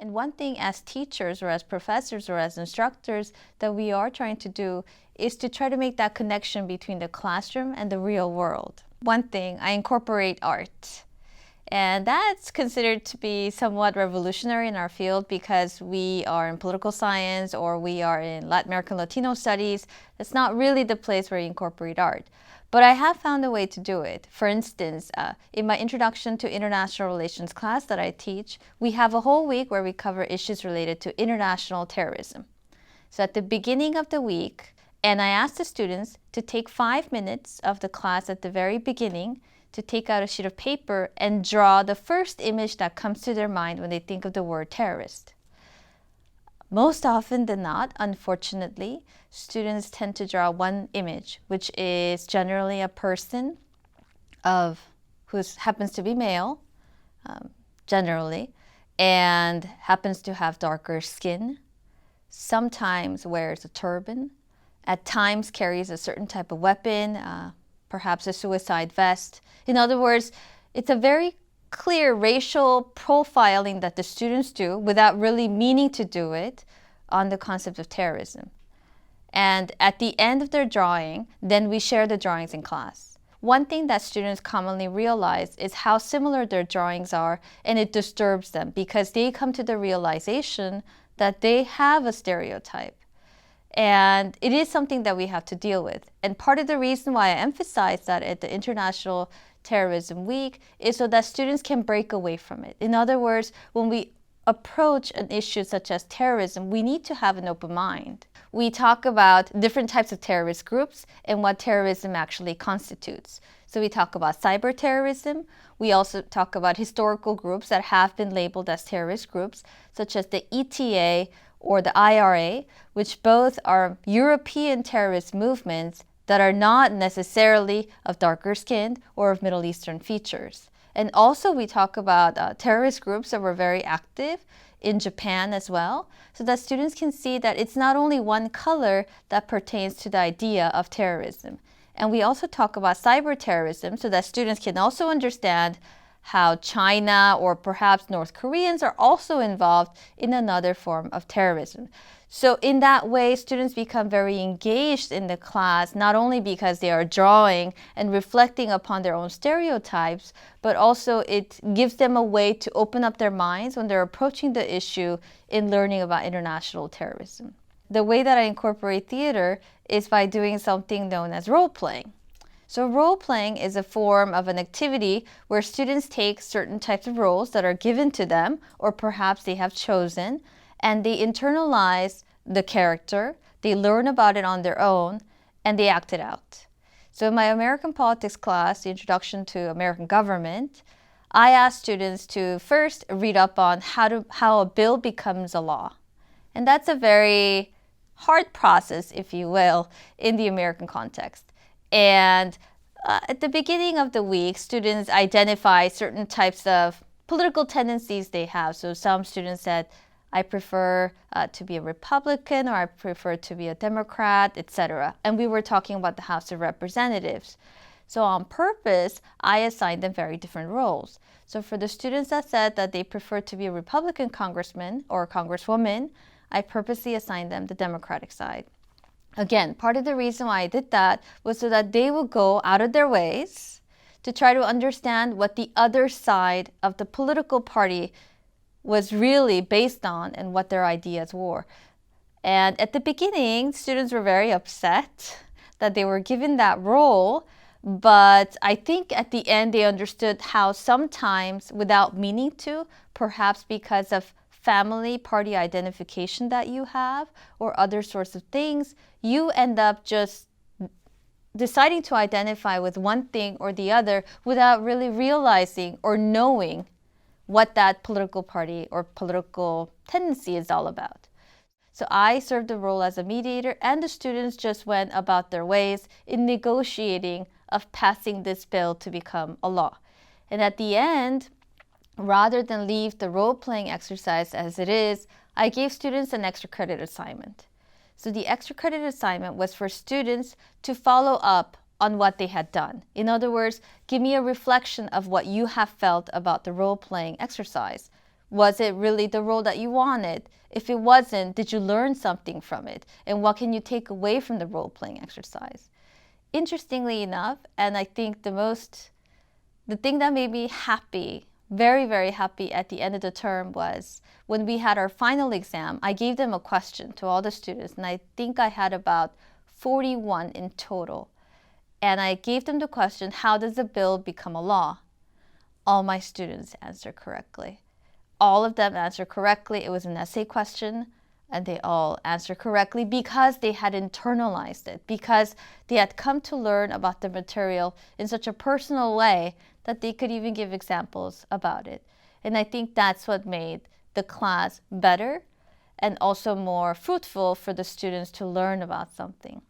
And one thing as teachers or as professors or as instructors that we are trying to do is to try to make that connection between the classroom and the real world. One thing, I incorporate art. And that's considered to be somewhat revolutionary in our field because we are in political science or we are in Latin American Latino studies. That's not really the place where you incorporate art. But I have found a way to do it. For instance, in my Introduction to International Relations class that I teach, we have a whole week where we cover issues related to international terrorism. So at the beginning of the week, and I ask the students to take 5 minutes of the class at the very beginning to take out a sheet of paper and draw the first image that comes to their mind when they think of the word terrorist. Most often than not, unfortunately, students tend to draw one image, which is generally a person who happens to be male, generally, and happens to have darker skin, sometimes wears a turban, at times carries a certain type of weapon, perhaps a suicide vest. In other words, it's a very clear racial profiling that the students do without really meaning to do it on the concept of terrorism. And at the end of their drawing, then we share the drawings in class. One thing that students commonly realize is how similar their drawings are, and it disturbs them because they come to the realization that they have a stereotype. And it is something that we have to deal with. And part of the reason why I emphasize that at the International Terrorism Week is so that students can break away from it. In other words, when we approach an issue such as terrorism, we need to have an open mind. We talk about different types of terrorist groups and what terrorism actually constitutes. So we talk about cyber terrorism. We also talk about historical groups that have been labeled as terrorist groups, such as the ETA or the IRA, which both are European terrorist movements that are not necessarily of darker skin or of Middle Eastern features. And also we talk about terrorist groups that were very active in Japan as well, so that students can see that it's not only one color that pertains to the idea of terrorism. And we also talk about cyber terrorism so that students can also understand how China or perhaps North Koreans are also involved in another form of terrorism. So in that way, students become very engaged in the class, not only because they are drawing and reflecting upon their own stereotypes, but also it gives them a way to open up their minds when they're approaching the issue in learning about international terrorism. The way that I incorporate theater is by doing something known as role-playing. So role-playing is a form of an activity where students take certain types of roles that are given to them, or perhaps they have chosen, and they internalize the character, they learn about it on their own, and they act it out. So in my American politics class, the Introduction to American Government, I asked students to first read up on how a bill becomes a law. And that's a very hard process, if you will, in the American context. And at the beginning of the week, students identify certain types of political tendencies they have. So some students said, I prefer to be a Republican, or I prefer to be a Democrat, etc. And we were talking about the House of Representatives. So on purpose, I assigned them very different roles. So for the students that said that they prefer to be a Republican congressman or congresswoman, I purposely assigned them the Democratic side. Again, part of the reason why I did that was so that they would go out of their ways to try to understand what the other side of the political party was really based on and what their ideas were. And at the beginning, students were very upset that they were given that role, but I think at the end they understood how sometimes, without meaning to, perhaps because of family party identification that you have or other sorts of things, you end up just deciding to identify with one thing or the other without really realizing or knowing what that political party or political tendency is all about. So I served the role as a mediator, and the students just went about their ways in negotiating of passing this bill to become a law. And at the end, rather than leave the role-playing exercise as it is, I gave students an extra credit assignment. So the extra credit assignment was for students to follow up on what they had done. In other words, give me a reflection of what you have felt about the role-playing exercise. Was it really the role that you wanted? If it wasn't, did you learn something from it? And what can you take away from the role-playing exercise? Interestingly enough, and I think the thing that made me happy, very, very happy at the end of the term was when we had our final exam, I gave them a question to all the students, and I think I had about 41 in total. And I gave them the question, how does a bill become a law? All my students answered correctly. All of them answered correctly. It was an essay question, and they all answered correctly because they had internalized it, because they had come to learn about the material in such a personal way that they could even give examples about it. And I think that's what made the class better and also more fruitful for the students to learn about something.